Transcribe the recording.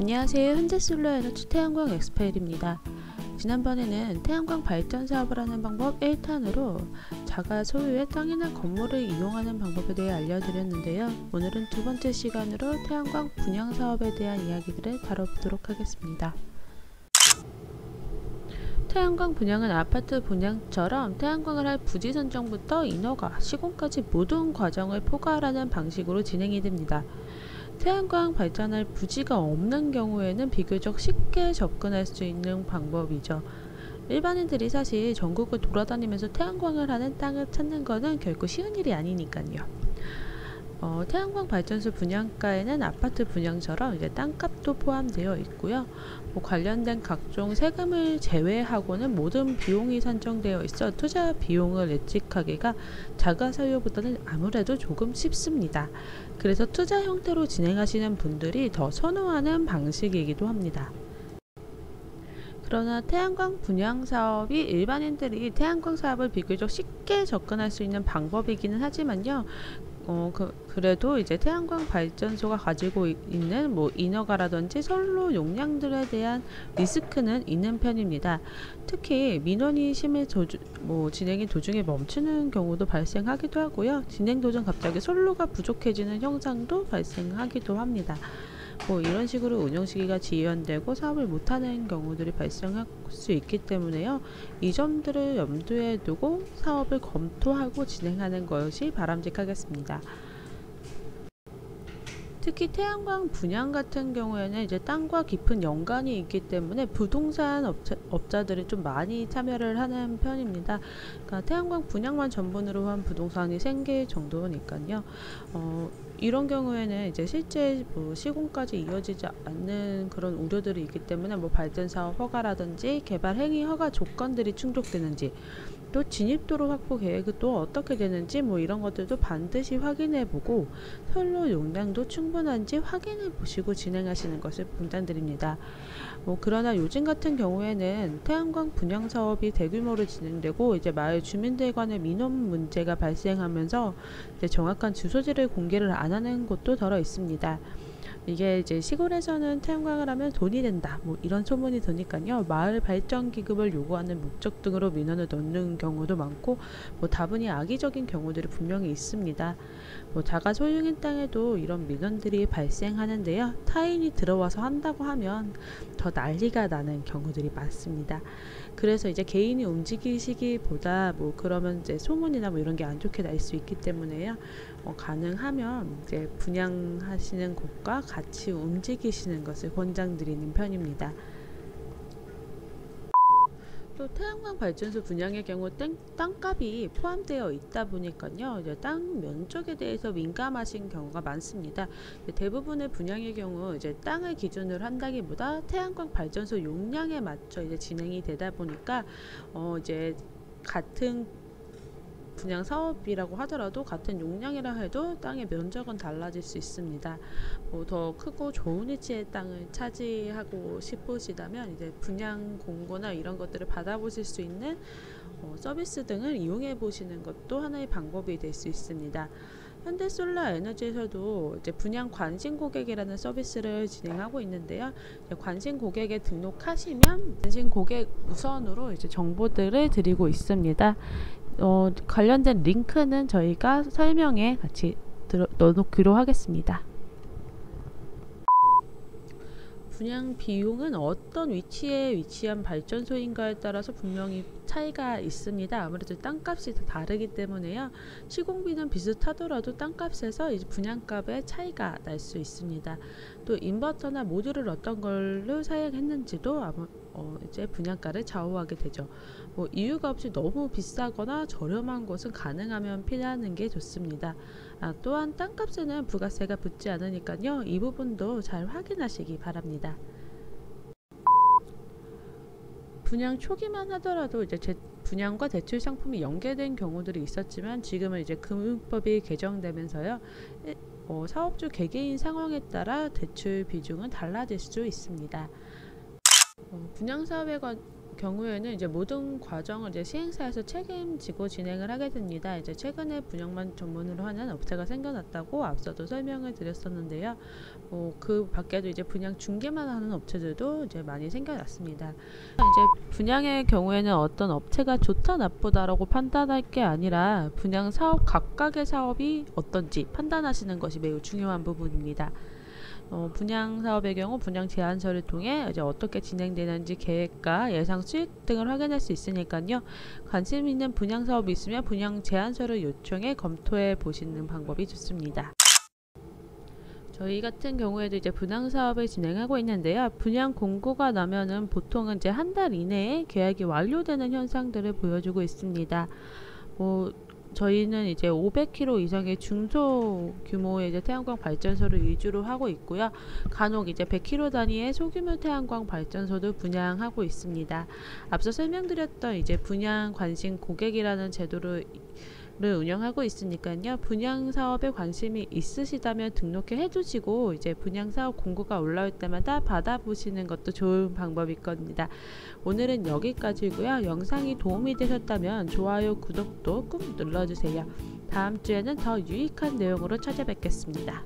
안녕하세요. 현대솔로에너지 태양광 엑스pert입니다. 지난번에는 태양광 발전 사업을 하는 방법 1탄으로 자가 소유의 땅이나 건물을 이용하는 방법에 대해 알려드렸는데요. 오늘은 두 번째 시간으로 태양광 분양 사업에 대한 이야기들을 다뤄보도록 하겠습니다. 태양광 분양은 아파트 분양처럼 태양광을 할 부지 선정부터 인허가, 시공까지 모든 과정을 포괄하는 방식으로 진행이 됩니다. 태양광 발전할 부지가 없는 경우에는 비교적 쉽게 접근할 수 있는 방법이죠. 일반인들이 사실 전국을 돌아다니면서 태양광을 하는 땅을 찾는 것은 결코 쉬운 일이 아니니까요. 태양광 발전소 분양가에는 아파트 분양처럼 이제 땅값도 포함되어 있고요. 관련된 각종 세금을 제외하고는 모든 비용이 산정되어 있어 투자 비용을 예측하기가 자가 소유보다는 아무래도 조금 쉽습니다. 그래서 투자 형태로 진행하시는 분들이 더 선호하는 방식이기도 합니다. 그러나 태양광 분양 사업이 일반인들이 태양광 사업을 비교적 쉽게 접근할 수 있는 방법이기는 하지만요. 그래도 이제 태양광 발전소가 가지고 있는 인허가라든지 선로 용량들에 대한 리스크는 있는 편입니다. 특히 민원이 진행이 도중에 멈추는 경우도 발생하기도 하고요. 진행 도중 갑자기 선로가 부족해지는 현상도 발생하기도 합니다. 이런 식으로 운영 시기가 지연되고 사업을 못하는 경우들이 발생할 수 있기 때문에요. 이 점들을 염두에 두고 사업을 검토하고 진행하는 것이 바람직하겠습니다. 특히 태양광 분양 같은 경우에는 이제 땅과 깊은 연관이 있기 때문에 부동산 업자들이 좀 많이 참여를 하는 편입니다. 그러니까 태양광 분양만 전문으로 한 부동산이 생길 정도니까요. 이런 경우에는 이제 실제 시공까지 이어지지 않는 그런 우려들이 있기 때문에 발전사업 허가라든지 개발 행위 허가 조건들이 충족되는지, 또 진입도로 확보 계획이 또 어떻게 되는지 이런 것들도 반드시 확인해 보고 선로 용량도 충분한지 확인해 보시고 진행하시는 것을 권장드립니다. 그러나 요즘 같은 경우에는 태양광 분양 사업이 대규모로 진행되고 이제 마을 주민들 간의 민원 문제가 발생하면서 이제 정확한 주소지를 공개를 안 하는 곳도 덜어 있습니다. 이게 이제 시골에서는 태양광을 하면 돈이 된다 이런 소문이 드니까요. 마을 발전 기금을 요구하는 목적 등으로 민원을 넣는 경우도 많고 다분히 악의적인 경우들이 분명히 있습니다. 자가 소유인 땅에도 이런 민원들이 발생하는데요. 타인이 들어와서 한다고 하면 더 난리가 나는 경우들이 많습니다. 그래서 이제 개인이 움직이시기보다 그러면 이제 소문이나 이런 게 안 좋게 날 수 있기 때문에요. 가능하면 이제 분양하시는 곳과 같이 움직이시는 것을 권장드리는 편입니다. 또 태양광 발전소 분양의 경우 땅값이 포함되어 있다 보니까요. 이제 땅 면적에 대해서 민감하신 경우가 많습니다. 대부분의 분양의 경우 이제 땅을 기준으로 한다기보다 태양광 발전소 용량에 맞춰 이제 진행이 되다 보니까 이제 같은 분양 사업이라고 하더라도 같은 용량이라 해도 땅의 면적은 달라질 수 있습니다. 더 크고 좋은 위치의 땅을 차지하고 싶으시다면 이제 분양 공고나 이런 것들을 받아보실 수 있는 서비스 등을 이용해 보시는 것도 하나의 방법이 될 수 있습니다. 현대솔라에너지에서도 이제 분양 관심 고객이라는 서비스를 진행하고 있는데요. 관심 고객에 등록하시면 관심 고객 우선으로 이제 정보들을 드리고 있습니다. 관련된 링크는 저희가 설명에 같이 넣어놓기로 하겠습니다. 분양 비용은 어떤 위치에 위치한 발전소인가에 따라서 분명히 차이가 있습니다. 아무래도 땅값이 다르기 때문에요. 시공비는 비슷하더라도 땅값에서 이제 분양값의 차이가 날 수 있습니다. 또 인버터나 모듈을 어떤 걸로 사용했는지도 이제 분양가를 좌우하게 되죠. 이유가 없이 너무 비싸거나 저렴한 곳은 가능하면 피하는 게 좋습니다. 또한 땅값에는 부가세가 붙지 않으니까요. 이 부분도 잘 확인하시기 바랍니다. 분양 초기만 하더라도 이제 분양과 대출 상품이 연계된 경우들이 있었지만 지금은 이제 금융법이 개정되면서요. 사업주 개개인 상황에 따라 대출 비중은 달라질 수 있습니다. 분양 사업에 경우에는 이제 모든 과정을 이제 시행사에서 책임지고 진행을 하게 됩니다. 이제 최근에 분양만 전문으로 하는 업체가 생겨났다고 앞서도 설명을 드렸었는데요. 그 밖에도 이제 분양 중개만 하는 업체들도 이제 많이 생겨났습니다. 이제 분양의 경우에는 어떤 업체가 좋다 나쁘다라고 판단할 게 아니라 분양 사업 각각의 사업이 어떤지 판단하시는 것이 매우 중요한 부분입니다. 분양 사업의 경우 분양 제안서를 통해 이제 어떻게 진행되는지 계획과 예상 수익 등을 확인할 수 있으니까요. 관심 있는 분양 사업이 있으면 분양 제안서를 요청해 검토해 보시는 방법이 좋습니다. 저희 같은 경우에도 이제 분양 사업을 진행하고 있는데요. 분양 공고가 나면은 보통은 이제 한 달 이내에 계약이 완료되는 현상들을 보여주고 있습니다. 저희는 이제 500kW 이상의 중소 규모의 이제 태양광 발전소를 위주로 하고 있고요. 간혹 이제 100kW 단위의 소규모 태양광 발전소도 분양하고 있습니다. 앞서 설명드렸던 이제 분양 관심 고객이라는 제도를 운영하고 있으니까요. 분양 사업에 관심이 있으시다면 등록해 해주시고 이제 분양 사업 공고가 올라올 때마다 받아보시는 것도 좋은 방법일 겁니다. 오늘은 여기까지고요. 영상이 도움이 되셨다면 좋아요, 구독도 꾹 눌러주세요. 다음 주에는 더 유익한 내용으로 찾아뵙겠습니다.